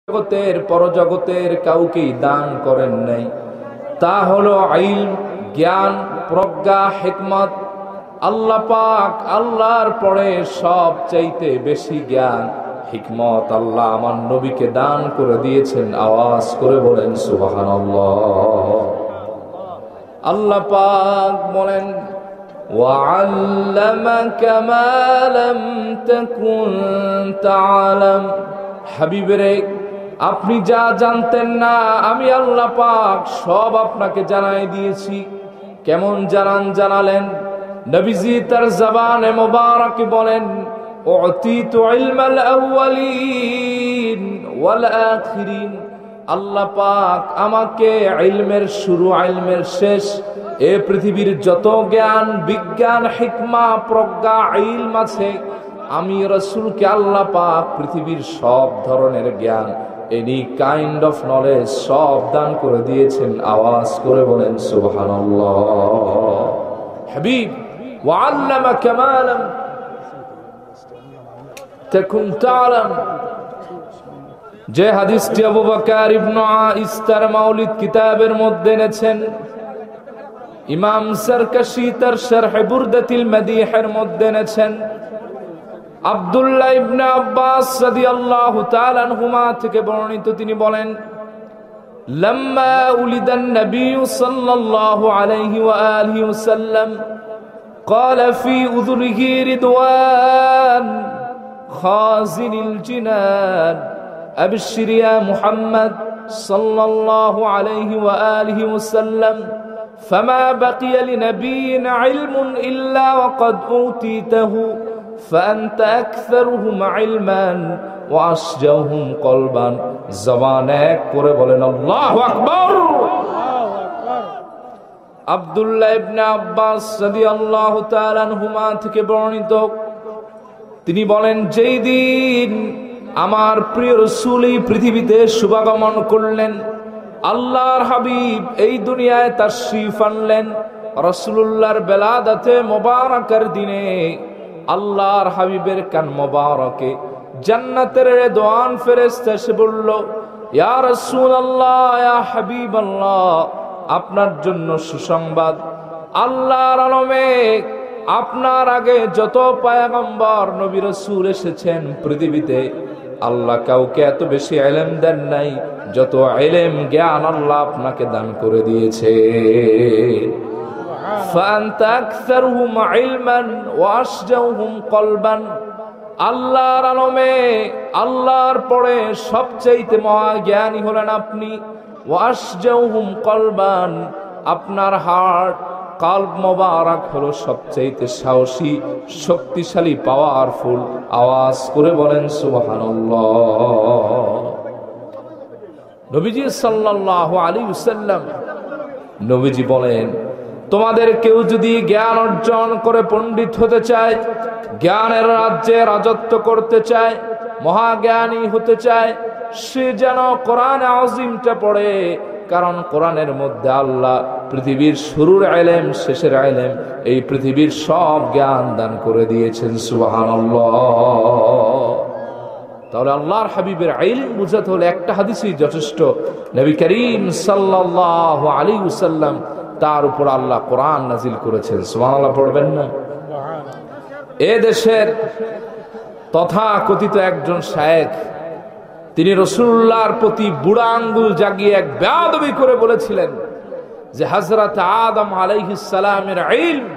জগতের পরজগতের কাউকেই দান করেন নাই। তা হলো ইলম, জ্ঞান, প্রজ্ঞা, হিকমত। আল্লাহ পাক আল্লাহর পরে সব চাইতে বেশি জ্ঞান, হিকমত আল্লাহ আমার নবীকে দান করে দিয়েছেন। আওয়াজ করে বলেন সুবহানাল্লাহ। আল্লাহ পাক বলেন ওয়া'আল্লামাকা মা লাম তাকুন তা'লাম। হাবিবেরে, আপনি যা জানতেন না আমি আল্লাহ পাক সব আপনাকে জানাই দিয়েছি। কেমন জানালেন? নবীজি তার জবানে মোবারকে বলেন উতিতু ইলমাল আউয়ালিন ওয়াল আখিরিন। আল্লাহ পাক আমাকে ইলমের শুরু, ইলমের শেষ, এ পৃথিবীর যত জ্ঞান, বিজ্ঞান, হিকমা, প্রজ্ঞা, ইলম আছে, আমি রাসূলকে আল্লাহ পাক পৃথিবীর সব ধরনের জ্ঞান, এনি কাইন্ড অফ নলেজ সব দান করে দিয়েছেন। আওয়াজ করে বলেন সুবহানাল্লাহ। হাবিব ওয়া'আল্লামাকা মা লাম তাকুন তা'লাম। যে হাদিসটি আবু বকর ইবনে আইস তার মাউলিদ কিতাবের মধ্যে এনেছেন, ইমাম সরকাশি তার শরহ বুরদাতিল মাদিহের মধ্যে এনেছেন, আব্দুল্লাহ ইবনে আব্বাস রাদিয়াল্লাহু তাআলা আনহুমা থেকে বর্ণিত, তিনি বলেন লাম্মা উলিদান নবী সাল্লাল্লাহু আলাইহি ওয়া আলিহি ওয়াসাল্লাম قال في أذنه رضوان خازن الجنان أبشر يا محمد صلى الله عليه وآله وسلم فما بقي لنبي علم إلا وقد أوتيته فأنت أكثرهم علما وأشجعهم قلبا। زبانك করে বলেন আল্লাহু আকবার। আব্দুল্লাহ ইবনে আব্বাস রাদিয়াল্লাহু তাআলা আনহুমা থেকে বর্ণিত, তিনি বলেন যেই দিন আমার প্রিয় রাসূল এই পৃথিবীতে শুভাগমন করলেন, আল্লাহর হাবিব এই দুনিয়ায় তাশরীফ আনলেন, রাসূলুল্লাহর বেলাদাতে মোবারকের দিনে আল্লাহর হাবিবের কান মোবারকে জান্নাতের রেদওয়ান ফেরেশতা এসে বলল, ইয়া রাসূলুল্লাহ, ইয়া হাবিবাল্লাহ, আপনার জন্য সুসংবাদ। আল্লাহর আলমে আপনার আগে যত পয়গম্বর নবী রাসূল এসেছেন পৃথিবীতে, আল্লাহ কাউকে এত বেশি ইলম দেন নাই যত ইলম জ্ঞান আল্লাহ আপনাকে দান করে দিয়েছে। ফাআনতা আকসারুহুম ইলমান ওয়া আশজাউহুম কলবান। আল্লাহর আলমে আল্লাহর পরে সবচেয়ে মহাজ্ঞানী হলেন আপনি। ওয়া আশজাউহুম কলবান, আপনার হার্ট, কলব মোবারক হলো সবচেয়ে সাহসী, শক্তিশালী, পাওয়ারফুল। আওয়াজ করে বলেন সুবহানাল্লাহ। নবীজি সাল্লাল্লাহু আলাইহি ওয়াসাল্লাম, নবীজি বলেন তোমাদের কেউ যদি জ্ঞান অর্জন করে পণ্ডিত হতে চায়, জ্ঞানের রাজ্যে রাজত্ব করতে চায়, মহাজ্ঞানী হতে চায়, সে যেন কোরআন আযীমটা পড়ে। কারণ কোরআনের মধ্যে আল্লাহ পৃথিবীর শুরুর ইলম, শেষের ইলম, এই পৃথিবীর সব জ্ঞান দান করে দিয়েছেন। সুবহানাল্লাহ। তাহলে আল্লাহর হাবিবের ইলম বুঝাতে হলে একটা হাদিসই যথেষ্ট। নবী করিম সাল্লাল্লাহু আলাইহি ওয়াসাল্লাম, তার উপর আল্লাহ কোরআন নাজিল করেছেন। সুবহানাল্লাহ পড়বেন না? এ দেশের তথাকথিত একজন শায়েখ, তিনি রাসূলুল্লাহর প্রতি বুড়া আঙ্গুল জাগিয়ে এক বেয়াদবি করে বলেছিলেন যে হযরত আদম আলাইহিস সালামের ইলম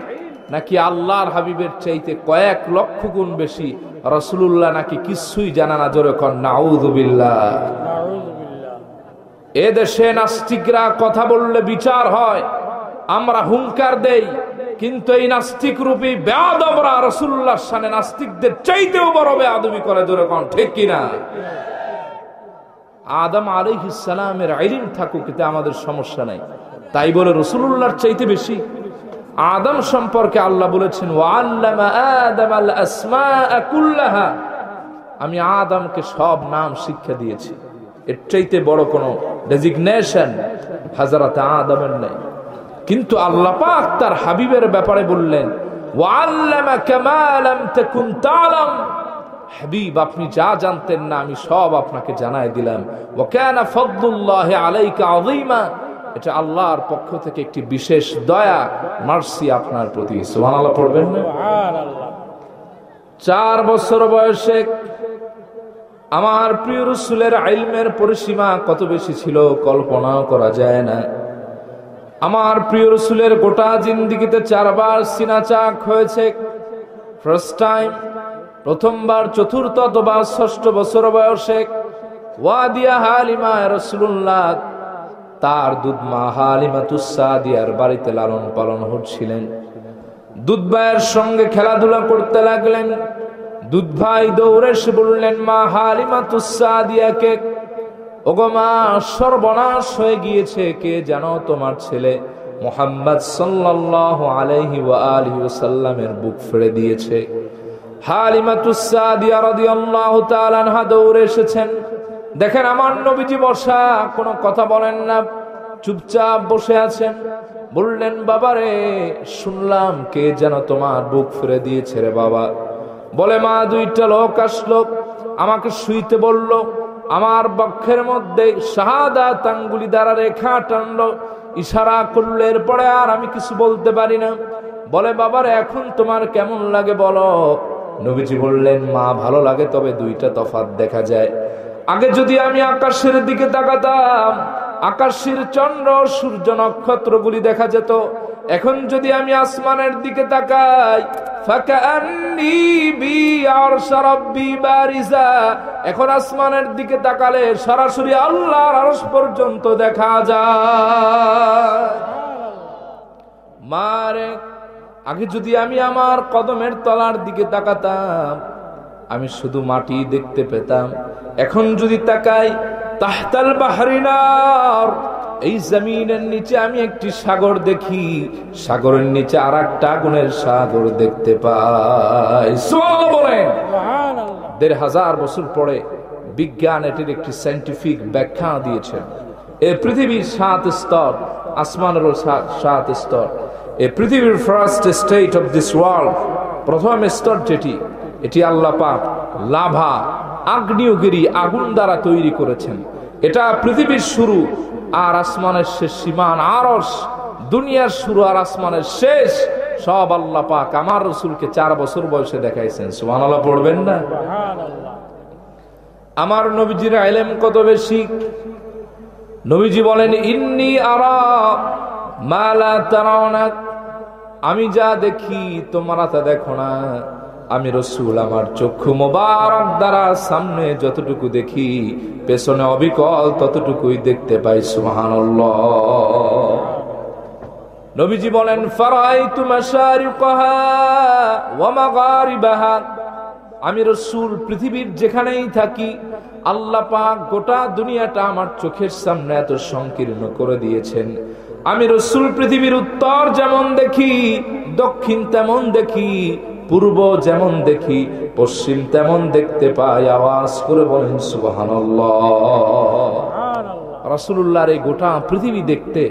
নাকি আল্লাহর হাবিবের চাইতে কয়েক লক্ষ গুণ বেশি, রাসূলুল্লাহ নাকি কিছুই জানা না। জোরে কর নাউযুবিল্লাহ। এ দেশে নাস্তিকরা কথা বললে বিচার হয়, আমরা হুঙ্কার দেই, কিন্তু এই নাস্তিক রূপী বেয়াদবরা রাসূলুল্লাহর শানে নাস্তিকদের চাইতেও বড় বেয়াদবি করে। জোরে কর ঠিক কিনা? আদম আলাইহিস সালামের ইলম থাকুক, এতে আমাদের সমস্যা নাই, তাই বলে রাসূলুল্লাহর চাইতে বেশি? আদম সম্পর্কে আল্লাহ বলেছেন ওয়া'আল্লামা আদামাল আসমাআ কুল্লাহা, আমি আদমকে সব নাম শিক্ষা দিয়েছি। এর চাইতে বড় কোনো ডেজিগনেশন হযরত আদমের নাই। কিন্তু আল্লাহ পাক তার হাবিবের ব্যাপারে বললেন ওয়া'আল্লামাকা মা লাম তাকুন তা'লাম, হাবিব আপনি যা জানতেন না আমি সব আপনাকে জানাই দিলাম। ওয়া কানা ফাদলুল্লাহি আলাইকা আযীমা, এটা আল্লাহর পক্ষ থেকে একটি বিশেষ দয়া, মার্সি আপনার প্রতি। সুবহানাল্লাহ পড়বেন না? সুবহানাল্লাহ। 4 বছর বয়সে আমার প্রিয় রাসূলের ইলমের পরিসীমা কত বেশি ছিল কল্পনাও করা যায় না। আমার প্রিয় রাসূলের গোটা জিন্দেগিতে 4 বার সিনাচাক হয়েছে। ফার্স্ট টাইম, প্রথমবার 4র্থ অথবা 6ষ্ঠ বছর বয়সে ওয়াদিয়া হালিমা রাসূলুল্লাহ তার দুধ মা হালিমাতুস সাদিয়ার বাড়িতে লালন পালন হচ্ছিলেন। দুধ ভাইয়ের সঙ্গে খেলাধুলা করতে লাগলেন। দুধ ভাই দৌড়ে এসে বললেন মা হালিমাতুস সাদিয়াকে, ওগো মা, সর্বনাশ হয়ে গিয়েছে, কে জানো তোমার ছেলে মুহাম্মদ সাল্লাল্লাহু আলাইহি ওয়া আলিহি ওয়াসাল্লামের বুক ফেড়ে দিয়েছে। হালিমাতুস সাদিয়া রাদিয়াল্লাহু তাআলা আনহা দৌড়ে এসেছেন। দেখেন আমার নবীজি বসা, কোনো কথা বলেন না, চুপচাপ বসে আছেন। বললেন বাবারে, শুনলাম কে যেন তোমার বুক ফেড়ে দিয়েছে রে বাবা। বলে মা, 2টা লোক আসলো, আমাকে শুইতে বলল, আমার বক্ষের মধ্যে শাহাদাত আঙ্গুলি দ্বারা রেখা টানলো, ইশারা করলো, এরপরে আর আমি কিছু বলতে পারি না। বলে বাবারে, এখন তোমার কেমন লাগে বলো। নবীজি বললেন মা, ভালো লাগে, তবে 2টা তফাৎ দেখা যায়। আগে যদি আমি আকাশের দিকে তাকাতাম, আকাশের চন্দ্র সূর্য নক্ষত্রগুলি দেখা যেত। এখন যদি আমি আসমানের দিকে তাকাই, ফাকান্নি বিআরশ রাব্বি বারিজা, এখন আসমানের দিকে তাকালে সরাসরি আল্লাহর আরশ পর্যন্ত দেখা যায়। মারে, আগে যদি আমি আমার কদমের তলার দিকে তাকাতাম, আমি শুধু মাটি দেখতে পেতাম। এখন যদি তাকাই, তাহতাল বাহরিনার, এই জমিনের নিচে আমি একটি সাগর দেখি, সাগরের নিচে আরেকটা আগুনের সাগর দেখতে পাই। সুবহানাল্লাহ বলেন। সুবহানাল্লাহ। 1500 বছর পরে বিজ্ঞান এটির একটি সায়েন্টিফিক ব্যাখ্যা দিয়েছেন। এই পৃথিবীর 7 স্তর, আসমানেরও 7 স্তর। এই পৃথিবীর first state of this world, প্রথম স্তর যেটি, এটি আল্লাহ পাক লাভা, আগ্নেয়গিরি, আগুন দ্বারা তৈরি করেছেন। এটা পৃথিবীর শুরু আর আসমানের শেষ সীমান আরশ। দুনিয়ার শুরু আর আসমানের শেষ সব আল্লাহ পাক আমার রাসূলকে 4 বছর বয়সে দেখাইছেন। সুবহানাল্লাহ পড়বেন না? সুবহানাল্লাহ। আমার নবীজির ইলম কত বেশি। নবীজি বলেন ইন্নী আরা মা লা তারাউনা, আমি যা দেখি তোমরা তা দেখো না। আমি রাসূল আমার চক্ষু মোবারক দ্বারা সামনে যতটুকু দেখি, পেছনে অবিকল ততটুকুই দেখতে পাই। সুবহানাল্লাহ। নবীজি বলেন ফারাইতু মাশারিকাহা ওয়া মাগারিবাহা, আমি রাসূল পৃথিবীর যেখানেই থাকি, আল্লাহ পাক গোটা দুনিয়াটা আমার চোখের সামনে এত সংকীর্ণ করে দিয়েছেন। আমি রাসূল পৃথিবীর উত্তর যেমন দেখি, দক্ষিণ তেমন দেখি, পূর্ব যেমন দেখি, পশ্চিম তেমন দেখতে পাই। আওয়াজ করে বলেন সুবহানাল্লাহ। রাসূলুল্লাহর এই গোটা পৃথিবী দেখতে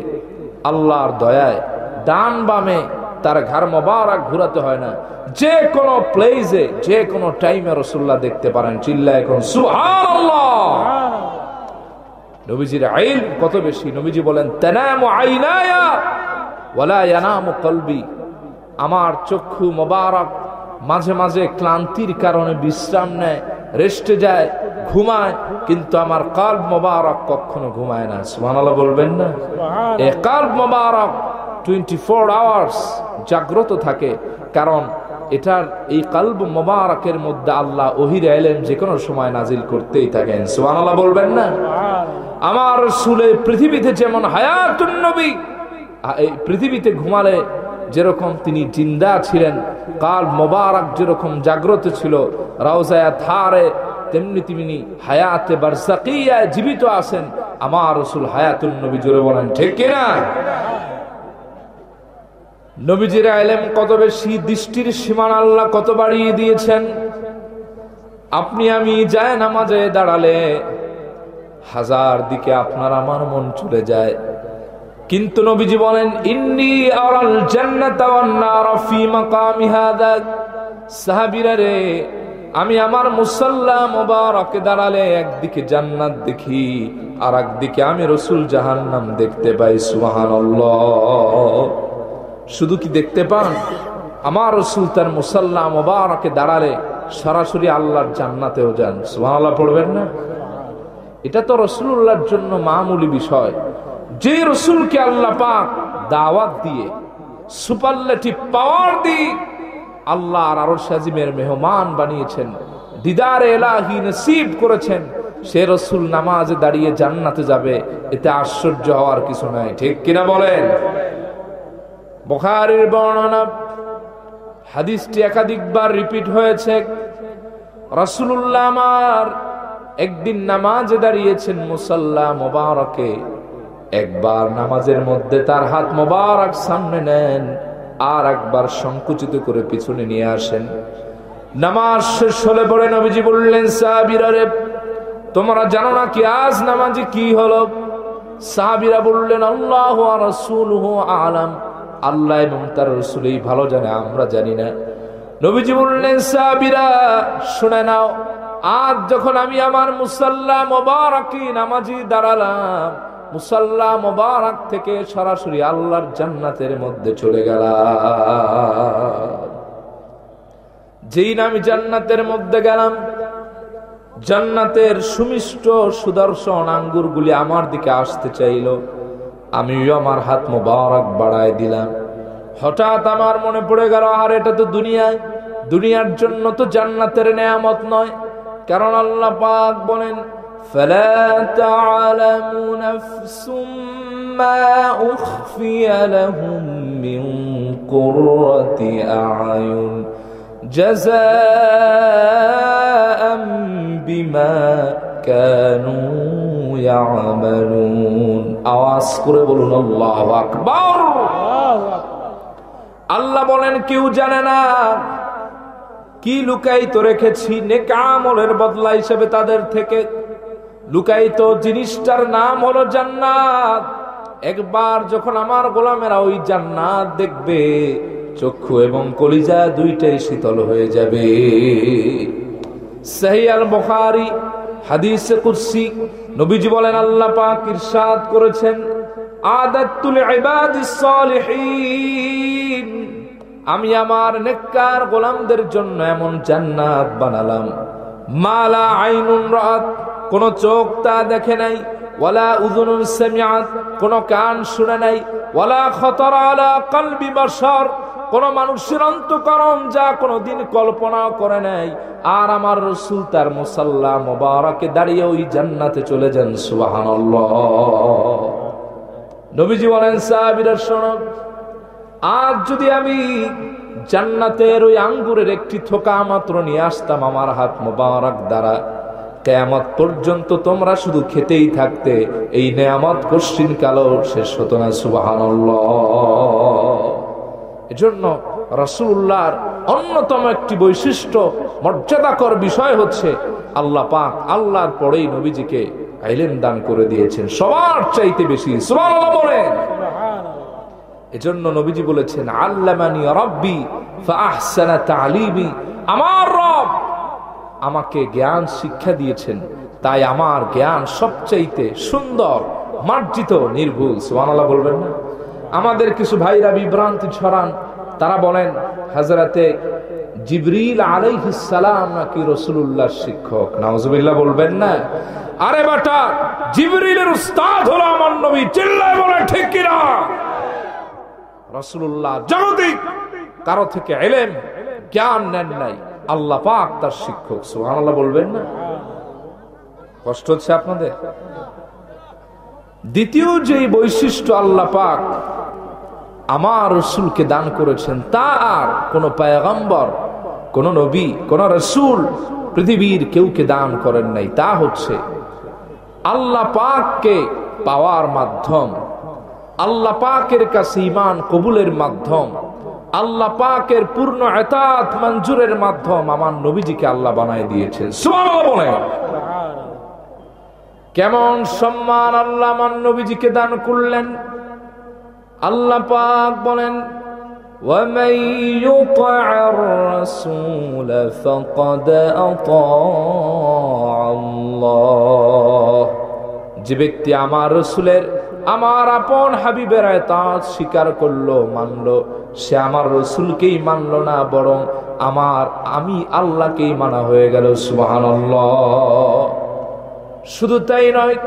আল্লাহর দয়ায় ডান বামে তার ঘাড় মোবারক ঘুরাতে হয় না। যে কোনো প্লেসে, যে কোনো টাইমে রাসূলুল্লাহ দেখতে পারেন। চিল্লায় এখন সুবহানাল্লাহ। নবীজির ইলম কত বেশি। নবীজি বলেন তানামু আইনায়া ওয়ালা ইয়ানামু কলবি, আমার চক্ষু মোবারক মাঝে মাঝে ক্লান্তির কারণে বিশ্রাম নেয়, রেস্টে যায়, ঘুমায়, কিন্তু আমার কলব মোবারক কখনো ঘুমায় না। সুবহানাল্লাহ বলবেন না? এই কলব মোবারক 24 আওয়ার্স জাগ্রত থাকে, কারণ এটার এই কলব মোবারকের মধ্যে আল্লাহ ওহীর ইলম যে কোনো সময় নাজিল করতেই থাকেন। সুবহানাল্লাহ বলবেন না? আমার রাসূলের পৃথিবীতে যেমন হায়াতুন নবী, এই পৃথিবীতে ঘুমালে যেরকম তিনি জিন্দা ছিলেন, কলব মোবারক যেরকম জাগ্রত ছিল রওজায়ে থারে, তেমনি তিনি হায়াতে বারজাকিয়া জীবিত আছেন। আমার রাসূল হায়াতুন নবী, জোরে বলেন ঠিক কিনা? নবীজির ইলম কত বেশি, দৃষ্টির সীমানা আল্লাহ কত বাড়িয়ে দিয়েছেন। আপনি আমি যায় নামাজে দাঁড়ালে 1000 দিকে আপনার আমার মন চলে যায়, কিন্তু নবীজি বলেন ইন্নী আরাল জান্নাতা ওয়ান নার ফি মাকামি হাদা। সাহাবীরা রে, আমি আমার মুসাল্লা মুবারকে দাঁড়ালে একদিকে জান্নাত দেখি, আর একদিকে আমি রাসূল জাহান্নাম দেখতে পাই। সুবহানাল্লাহ। শুধু কি দেখতে পান, আমার রাসূল তার মুসাল্লা মুবারকে দাঁড়ালে সরাসরি আল্লাহর জান্নাতেও যান। সুবহানাল্লাহ পড়বেন না? এটা তো রাসূলুল্লাহর জন্য মামুলি বিষয়। যে রাসূলকে আল্লাহ পাক দাওয়াত দিয়ে সুপারলেটিভ পাওয়ার দিয়ে আল্লাহর আরশ আজিমের মেহমান বানিয়েছেন, দিদারে ইলাহি নসিব করেছেন, সে রাসূল নামাজে দাঁড়িয়ে জান্নাতে যাবে, এতে আশ্চর্য হওয়ার কিছু নাই। ঠিক কিনা বলেন? বুখারীর বর্ণনা, হাদিসটি একাধিকবার রিপিট হয়েছে। রাসূলুল্লাহ আমার একদিন নামাজে দাঁড়িয়েছেন মুসাল্লা মুবারকে, একবার নামাজের মধ্যে তার হাত মোবারক সামনে নেন, আর একবার সংকুচিত করে পিছনে নিয়ে আসেন। নামাজ শেষ হলে পরে নবীজি বললেন, সাহাবীরা রে, তোমরা জানো না কি আজ নামাজে কি হলো? সাহাবীরা বললেন, আল্লাহু ওয়া রাসূলুহু আ'লাম, আল্লাহ এবং তার রাসূলই ভালো জানে, আমরা জানি না। নবীজি বললেন, সাহাবীরা শুনে নাও, আজ যখন আমি আমার মুসাল্লা মুবারকে নামাজি দাঁড়ালাম, মুসাল্লা মুবারক থেকে সরাসরি আল্লাহর জান্নাতের মধ্যে চলে গেলাম। যেই না আমি জান্নাতের মধ্যে গেলাম, জান্নাতের সুমিষ্ট সুদর্শন আঙ্গুরগুলি আমার দিকে আসতে চাইল, আমিও আমার হাত মুবারক বাড়ায় দিলাম। হঠাৎ আমার মনে পড়ে গেল, আর এটা তো দুনিয়ায়, দুনিয়ার জন্য তো জান্নাতের নেয়ামত নয়। কারণ আল্লাহ পাক বলেন, فلا تعلم نفس ما أخفي لهم من قرة أعين جزاء بما كانوا يعملون। আওয়াজ করে বলুন আল্লাহু আকবার। আল্লাহ বলেন, কেউ জানে না কি লুকায়িত রেখেছি নেক আমলের বদলা হিসেবে তাদের থেকে। লুকায়িত জিনিসটার নাম হলো জান্নাত। একবার যখন আমার গোলামেরা ওই জান্নাত দেখবে, চক্ষু এবং কলিজা দুইটাই শীতল হয়ে যাবে। সহিহ আল বুখারী হাদিসে কুদসি, নবীজি বলেন, আল্লাহ পাক ইরশাদ করেছেন, আদাতুল ইবাদিস সালিহিন, আমি আমার নেককার গোলামদের জন্য এমন জান্নাত বানালাম, মালা আইনুন রাত, কোন চোখ তা দেখে নাই, ওয়ালা উযুনুন সামিআত, কোন কান শুনে নাই, ওয়ালা খাতারা আলা কলবি বাশার, কোন মানুষের অন্তঃকরণ যা কোনদিন কল্পনা করে নাই। আর আমার রাসূল তার মুসাল্লা মুবারকে দাঁড়িয়ে ওই জান্নাতে চলে যান। সুবহানাল্লাহ। নবীজি বলেন, সাহাবীরা শোনো, আজ যদি আমি জান্নাতের ওই আঙ্গুরের একটি থোকা মাত্র নিয়ে আসতাম আমার হাত মুবারক দ্বারা, কিয়ামত পর্যন্ত তোমরা শুধু খেতেই থাকতে, এই নেয়ামত কশিন কালো শেষ হতো না। সুবহানাল্লাহ। এজন্য রাসূলুল্লাহর অন্যতম একটি বৈশিষ্ট্য, মর্যাদাকর বিষয় হচ্ছে আল্লাহ পাক আল্লাহর পরেই নবীজিকে ইলম দান করে দিয়েছেন সবার চাইতে বেশি। সুবহানাল্লাহ বলেন। এজন্য নবীজি বলেছেন, আল্লামানি রাব্বি ফাআহসানা তা'লিমি, আমার রব আমাকে জ্ঞান শিক্ষা দিয়েছেন, তাই আমার জ্ঞান সবচাইতে সুন্দর, মার্জিত, নির্ভুল। সুবহানাল্লাহ বলবেন না? আমাদের কিছু ভাইরা বিভ্রান্তি ছড়ান, তারা বলেন হযরতে জিবরিল আলাইহিস সালাম নাকি রাসূলুল্লাহর শিক্ষক। নাউজুবিল্লাহ বলবেন না? আরে বেটা, জিবরিলের উস্তাদ হলো আমার নবী। চিল্লায় বলে ঠিক কিনা? রাসূলুল্লাহ জাগতিক কারো থেকে ইলম জ্ঞান নেন নাই, আল্লাহ পাক তার শিক্ষক। সুবহানাল্লাহ বলবেন না? কষ্ট হচ্ছে আপনাদের? দ্বিতীয় যে বৈশিষ্ট্য আল্লাহ পাক আমার রাসূলকে দান করেছেন, তা আর কোন পয়গম্বর, কোন নবী, কোন রাসূল পৃথিবীর কেউকে দান করেন নাই। তা হচ্ছে আল্লাহ পাককে পাওয়ার মাধ্যম, আল্লাহ পাকের কাছে ঈমান কবুলের মাধ্যম, আল্লাহ পাকের পূর্ণ ইতাআত মঞ্জুরের মাধ্যম আমার নবীজিকে আল্লাহ বানায় দিয়েছেন। সুবহানাল্লাহ বলেন। কেমন সম্মান আল্লাহ আমার নবীজিকে দান করলেন। আল্লাহ পাক বলেন, ومن يطع الرسول فقد أطاع الله যে ব্যক্তি আমার রাসূলের আমার আপন হাবিবের ইতাআত স্বীকার করলো মানলো সে আমার রাসূলকেই মানলো না বরং আমি আল্লাহকেই মানা হয়ে গেল সুবহানাল্লাহ। শুধু তাই নয়,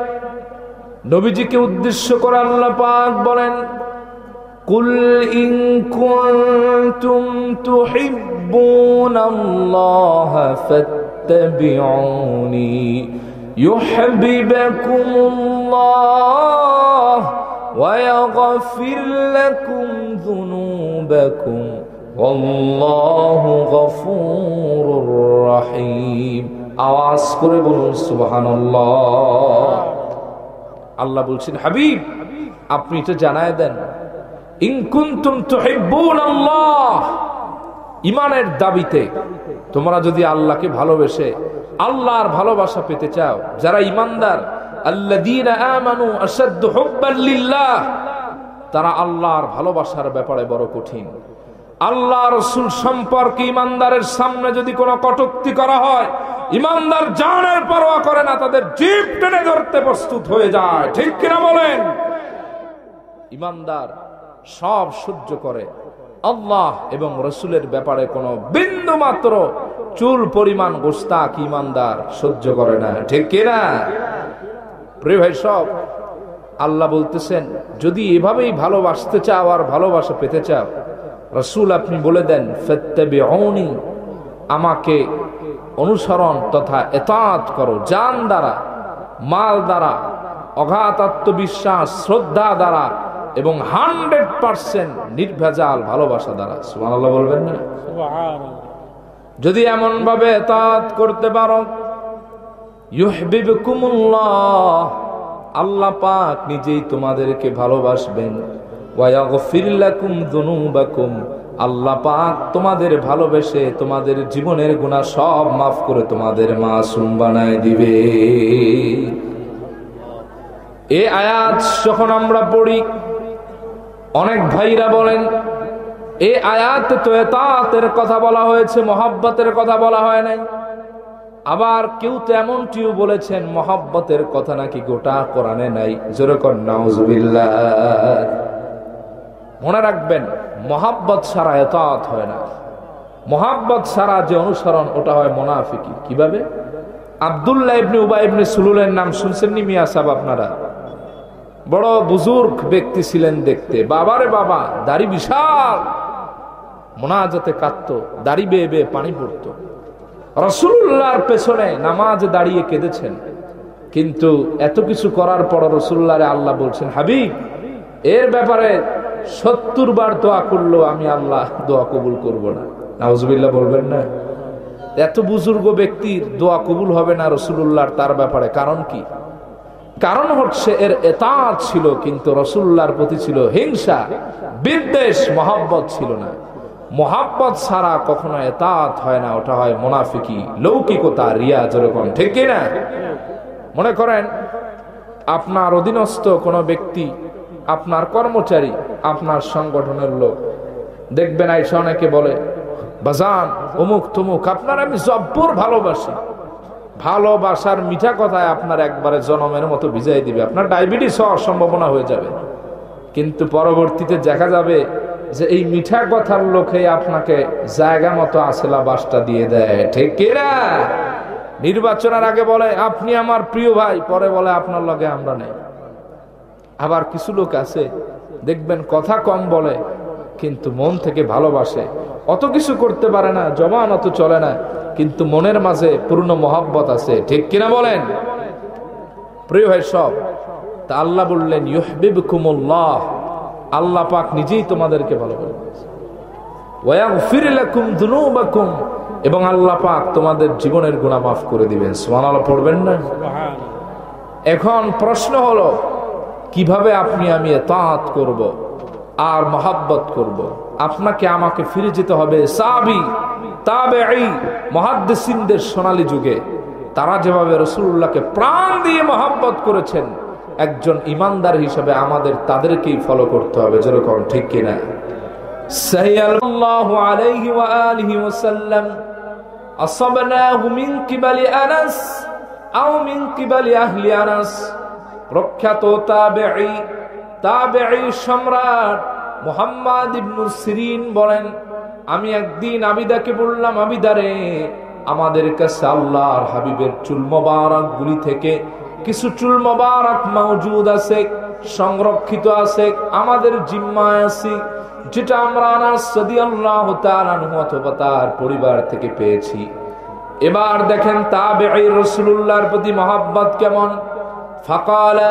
নবীজিকে উদ্দেশ্য করে আল্লাহ পাক বলেন কুল ইন কুনতুম তুহিব্বুনাল্লাহ ফাত্তাবিউনি ইউহিব্বুকুমুল্লাহ ওয়া ইয়াগফির লাকুম যুনুবাকুম ওয়াল্লাহু গফুরুর রহিম। আওয়াজ করে বলুন সুবহানাল্লাহ। আল্লাহ বলছেন হাবিব আপনি তো জানায় দেন ইন কুনতুম তুহিব্বুনাল্লাহ, ঈমানের দাবিতে তোমরা যদি আল্লাহকে ভালোবেসে আল্লাহর ভালোবাসা পেতে চাও, যারা ঈমানদার আল্লাযীনা আমানু আশাদ্দু হুব্বান লিল্লাহ, তারা আল্লাহর ভালোবাসার ব্যাপারে বড় কঠিন। আল্লাহ রাসূল সম্পর্কে ঈমানদারের সামনে যদি কোনো কটূক্তি করা হয়, ঈমানদার জানের পরোয়া করে না, তাদের জিভ টেনে ধরতে প্রস্তুত হয়ে যায়। ঠিক কিনা বলেন? ঈমানদার সব সহ্য করে, আল্লাহ এবং রাসূলের ব্যাপারে কোনো বিন্দু মাত্র চুল পরিমাণ গোস্তাক ঈমানদার সহ্য করে না। ঠিক কিনা? প্রিয় ভাই সব, আল্লাহ বলতেছেন যদি এভাবেই ভালোবাসতে চাও আর ভালোবাসা পেতে চাও, রাসূল আপনি বলে দেন ফাত্তাবিউনি, আমাকে অনুসরণ তথা ইতাআত করো, জান দ্বারা, মাল দ্বারা, অগাধ আত্মবিশ্বাস শ্রদ্ধা দ্বারা এবং 100% নির্ভেজাল ভালোবাসা দ্বারা। সুবহানাল্লাহ বলবেন না? সুবহানাল্লাহ। যদি এমন ভাবে ইতাআত করতে পারো, ইউহিব্বুকুমুল্লাহ, আল্লাহ পাক নিজেই তোমাদেরকে ভালোবাসবেন, ওয়া ইয়াগফির লাকুম যুনুবাকুম, আল্লাহ পাক তোমাদের ভালোবেসে তোমাদের জীবনের গুনাহ সব মাফ করে তোমাদের মাসুম বানায় দিবে। এই আয়াত যখন আমরা পড়ি, অনেক ভাইরা বলেন এই আয়াতে তো ইতাআতের কথা বলা হয়েছে, মহব্বতের কথা বলা হয় নাই। আবার কেউ তো এমনটিও বলেছেন মহব্বতের কথা নাকি গোটা কোরআনে নাই। জোরে কর নাউজুবিল্লাহ। মনে রাখবেন মহব্বত ছাড়া ইতাআত হয় না, মহব্বত ছাড়া যে অনুসরণ ওটা হয় মুনাফিকি। কিভাবে? আব্দুল্লাহ ইবনে উবাই ইবনে সুলুলের নাম শুনছেন নি মিয়া সাহেব আপনারা? বড় বুজুর্গ ব্যক্তি ছিলেন দেখতে, বাবারে বাবা, দাড়ি বিশাল, মুনাজাতে কাঁদতো, দাড়ি বেয়ে বেয়ে পানি পড়তো, রাসূলুল্লাহর পেছনে নামাজে দাঁড়িয়ে কেঁদেছেন। কিন্তু এত কিছু করার পর রাসূলুল্লাহরে আল্লাহ বলছেন হাবিব এর ব্যাপারে 70 বার দোয়া করলো আমি আল্লাহ দোয়া কবুল করব না। নাউজুবিল্লাহ বলবেন না? এত বুজুর্গ ব্যক্তির দোয়া কবুল হবে না রাসূলুল্লাহর তার ব্যাপারে, কারণ কি? কারণ হচ্ছে এর ইতাআত ছিল কিন্তু রাসূলুল্লাহর প্রতি ছিল হিংসা, বিদ্বেষ, মহব্বত ছিল না। মহব্বত ছাড়া কখনো ইতাআত হয় না, ওটা হয় মুনাফিকি, লৌকিকতা, রিয়া। যেরকম ঠিক কি না? মনে করেন আপনার অধীনস্থ কোনো ব্যক্তি, আপনার কর্মচারী, আপনার সংগঠনের লোক, দেখবেন আইসা অনেকে বলে বাজান অমুক তমুক আপনার আমি জব্বর ভালোবাসি। ভালোবাসার মিঠা কথায় আপনার একবারে জনমের মতো ভিজাই দিবে, আপনার ডায়াবেটিস হওয়ার সম্ভাবনা হয়ে যাবে। কিন্তু পরবর্তীতে দেখা যাবে যে এই মিঠা কথার লোকে আপনাকে জায়গা মতো আসলা বাসটা দিয়ে দেয়। ঠিক কিনা? নির্বাচনের আগে বলে আপনি আমার প্রিয় ভাই, পরে বলে আপনার লগে আমরা নেই। আবার কিছু লোক আছে দেখবেন কথা কম বলে কিন্তু মন থেকে ভালোবাসে, অত কিছু করতে পারে না, জবান অত চলে না, কিন্তু মনের মাঝে পূর্ণ মহব্বত আছে। ঠিক কিনা বলেন? প্রিয় ভাই সব, তা আল্লাহ বললেন ইউহিব্বুকুমুল্লাহ, আল্লাহ পাক নিজেই তোমাদেরকে ভালোবাসেন, ওয়া ইয়াগফির লাকুম যুনুবাকুম, এবং আল্লাহ পাক তোমাদের জীবনের গুনাহ মাফ করে দিবেন। সুবহানাল্লাহ পড়বেন না? এখন প্রশ্ন হলো কিভাবে আপনি আমি ইতাআত করব আর মহব্বত করব? আপনাকে আমাকে ফিরে যেতে হবে সাহাবী, তাবেঈ, মুহাদ্দিসিনদের সোনালী যুগে। তারা যেভাবে রাসূলুল্লাহকে প্রাণ দিয়ে মহব্বত করেছেন, একজন ইমানদার হিসেবে আমাদের তাদেরকেই ফলো করতে হবে। যেরকম ঠিক কিনা? সাল্লাল্লাহু আলাইহি ওয়া আলিহি ওয়াসাল্লাম আসাবনাহু মিন কিবালি আনাস আও মিন কিবালি আহলি আনাস। প্রখ্যাত তাবেঈ সম্রাট মুহাম্মদ ইবনে সিরিন বলেন, আমি একদিন আবিদাকে বললাম, আবিদারে, আমাদের কাছে আল্লাহর হাবিবের চুল মোবারক গুলি থেকে কিছু চুল মোবারক মওজুদ আছে, সংরক্ষিত আছে, আমাদের জিম্মায় আছে, যেটা আমরা আনাস রাদিয়াল্লাহু তাআলা আনহু অথবা তার পরিবার থেকে পেয়েছি। এবার দেখেন তাবেঈ রাসূলুল্লাহর প্রতি মহব্বত কেমন। ফাকালা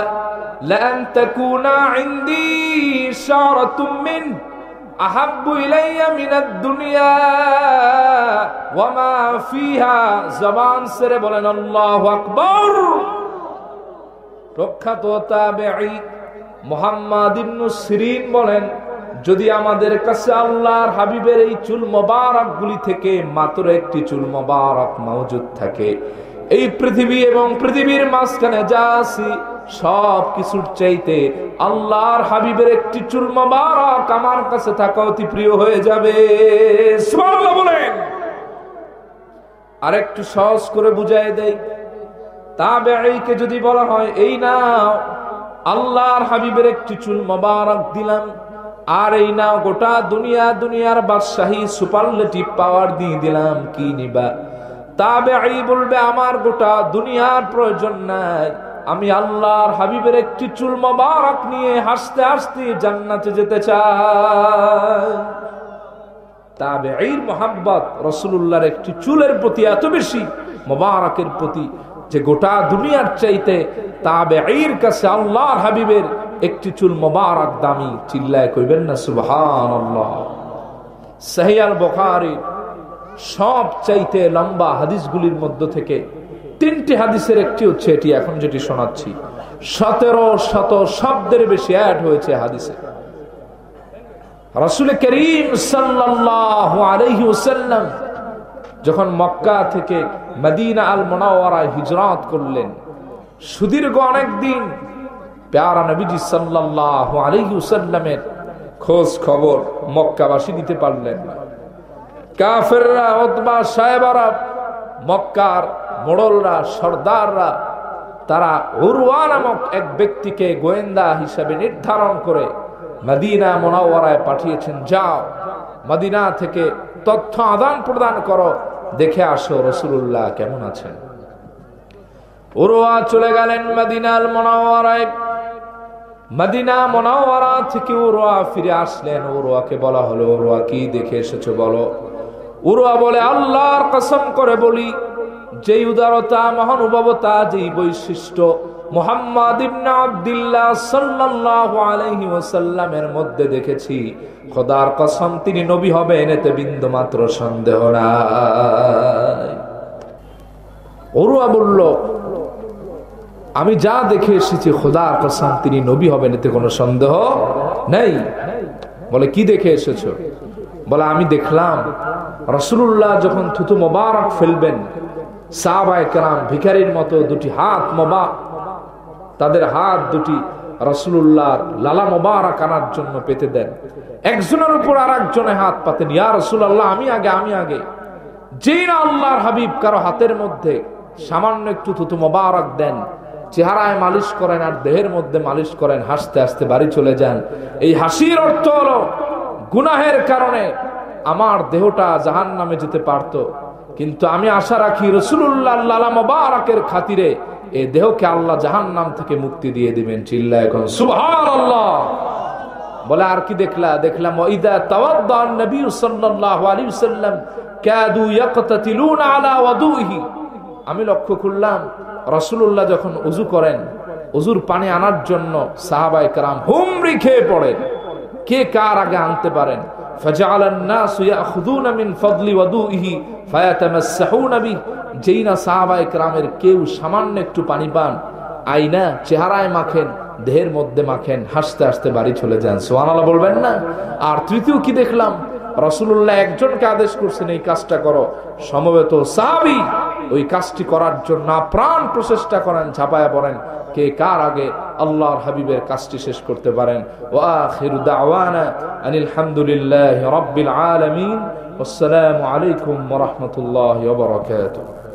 লান তাকুনা ইনদি শারাতুম মিন আহাব্বু ইলাইয়া মিনাদ দুনিয়া ওয়া মা ফিহা। জবান ছেড়ে বলেন আল্লাহু আকবার। প্রখ্যাত তাবেঈ মুহাম্মদ ইবনে সিরিন বলেন, যদি আমাদের কাছে আল্লাহর হাবিবের এই চুল মোবারক গুলি থেকে মাত্র একটি চুল মোবারক মওজুদ থাকে, এই পৃথিবী এবং পৃথিবীর মাঝখানে যা আছে সব কিছুর চাইতে আল্লাহর হাবিবের একটি চুল মোবারক আমার কাছে থাকা অতি প্রিয় হয়ে যাবে। সুবহানাল্লাহ বলেন। আরেকটু সহজ করে বুঝাই দেই, তাবেঈকে যদি বলা হয়, এই নাও আল্লাহর হাবিবের একটি চুল মোবারক দিলাম, আর এই নাও গোটা দুনিয়ার বাদশাহী সুপারলেটিভ পাওয়ার দিয়ে দিলাম, কি নিবা? তাবেঈ বলবে, আমার গোটা দুনিয়ার প্রয়োজন নাই, আমি আল্লাহর হাবিবের একটি চুল মোবারক নিয়ে হাসতে হাসতে জান্নাতে যেতে চাই। তাবেঈর মোহাব্বত রাসূলুল্লাহর একটি চুলের প্রতি এত বেশি, মোবারকের প্রতি, যে গোটা দুনিয়ার চাইতে তাবেঈর কাছে আল্লাহর হাবিবের একটি চুল মোবারক দামি। চিল্লায় কইবেন না সুবহানাল্লাহ। সহিহ আল বুখারী সব চাইতে লম্বা হাদিসগুলির মধ্য থেকে 3টি হাদিসের একটি হচ্ছে এটি, এখন যেটি শোনাচ্ছি। 1700 শব্দের বেশি অ্যাড হয়েছে হাদিসে। রাসূল করিম সাল্লাল্লাহু আলাইহি ওয়াসাল্লাম যখন মক্কা থেকে মদিনা আল মুনাওয়ারায় হিজরত করলেন, সুদীর্ঘ অনেক দিন প্যারা নবীজি সাল্লাল্লাহু আলাইহি ওয়াসাল্লামের খোঁজ খবর মক্কাবাসী নিতে পারলেন না। কাফেররা, উতবা, সাহেবারা, মক্কার মোড়লরা, সর্দাররা, তারা উরওয়া নামক এক ব্যক্তিকে গোয়েন্দা হিসেবে নির্ধারণ করে মদিনা মুনাওয়ারায় পাঠিয়েছেন, যাও মদিনা থেকে তথ্য আদান প্রদান করো, দেখে আসো রাসূলুল্লাহ কেমন আছেন। উরওয়া চলে গেলেন মদিনাল মুনাওয়ারায়। মদিনা মুনাওয়ারা থেকে উরওয়া ফিরে আসলেন। উরওয়াকে বলা হলো, উরওয়া কি দেখে এসেছো বলো। উরওয়া বলে, আল্লাহর কসম করে বলি, যেই উদারতা, মহানুভবতা, যেই বৈশিষ্ট্য মুহাম্মদ ইবনে আব্দুল্লাহ সাল্লাল্লাহু আলাইহি ওয়াসাল্লামের মধ্যে দেখেছি, খোদার কসম তিনি নবী হবেন এতে বিন্দু মাত্র সন্দেহ নাই। উরওয়া বলল, আমি যা দেখে এসেছি খোদার কসম তিনি নবী হবেন এতে কোনো সন্দেহ নেই। বলে, কি দেখে এসেছো? বলে, আমি দেখলাম রাসূলুল্লাহ যখন থুতু মোবারক ফেলবেন, সাহাবায়ে কেরাম ভিখারির মতো দুটি হাত তাদের হাত দুটি রাসূলুল্লাহর লালা মোবারক আনার জন্য পেতে দেন। একজনের উপর আর একজনে হাত পাতেন, ইয়া রাসূলুল্লাহ আমি আগে। যেই না আল্লাহর হাবিব কারো হাতের মধ্যে সামান্য একটু থুতু মোবারক দেন, চেহারায় মালিশ করেন আর দেহের মধ্যে মালিশ করেন, হাসতে হাসতে বাড়ি চলে যান। এই হাসির অর্থ হলো, গুনাহের কারণে আমার দেহটা জাহান্নামে যেতে পারত, কিন্তু আমি আশা রাখি রাসূলুল্লাহর লালা মোবারকের খাতিরে এই দেহকে আল্লাহ জাহান্নাম থেকে মুক্তি দিয়ে দিবেন। চিল্লায় এখন সুবহানাল্লাহ। বলে, আর কি দেখলাম ওয়াইদা তাওয়াদ্দা নবী সাল্লাল্লাহু আলাইহি ওয়াসাল্লাম কাদু ইয়াকতাতিলুনা আলা ওয়াদুহি। আমি লক্ষ্য করলাম রাসূলুল্লাহ যখন ওযু করেন, ওযুর পানি আনার জন্য সাহাবায়ে কেরাম হুমড়ি খেয়ে পড়েন, কে কার আগে আনতে পারেন। ফাজআলান নাসু ইয়াখুযুনা মিন ফাদলি ওয়াদুহি ফায়াতামাসসাহুনা বিহি। যেই না সাহাবায়ে কেরামের কেউ সামান্য একটু পানি পান, আইনা চেহারায় মাখেন, দেহের মধ্যে মাখেন, হাসতে হাসতে বাড়ি চলে যান। সুবহানাল্লাহ বলবেন না? আর তৃতীয় কি দেখলাম, রাসূলুল্লাহ একজনকে আদেশ করছেন এই কাজটা করো, সমবেত সাহাবী ওই কাজটি করার জন্য প্রাণ প্রচেষ্টা করেন, ঝাঁপায়া পড়েন, কে কার আগে আল্লাহর হাবিবের কাজটি শেষ করতে পারেন। ওয়া আখিরু দাওয়ানা আনিল হামদুলিল্লাহি রাব্বিল আলামিন। আসসালামু আলাইকুম ওয়া রাহমাতুল্লাহি ওয়া বারাকাতুহু।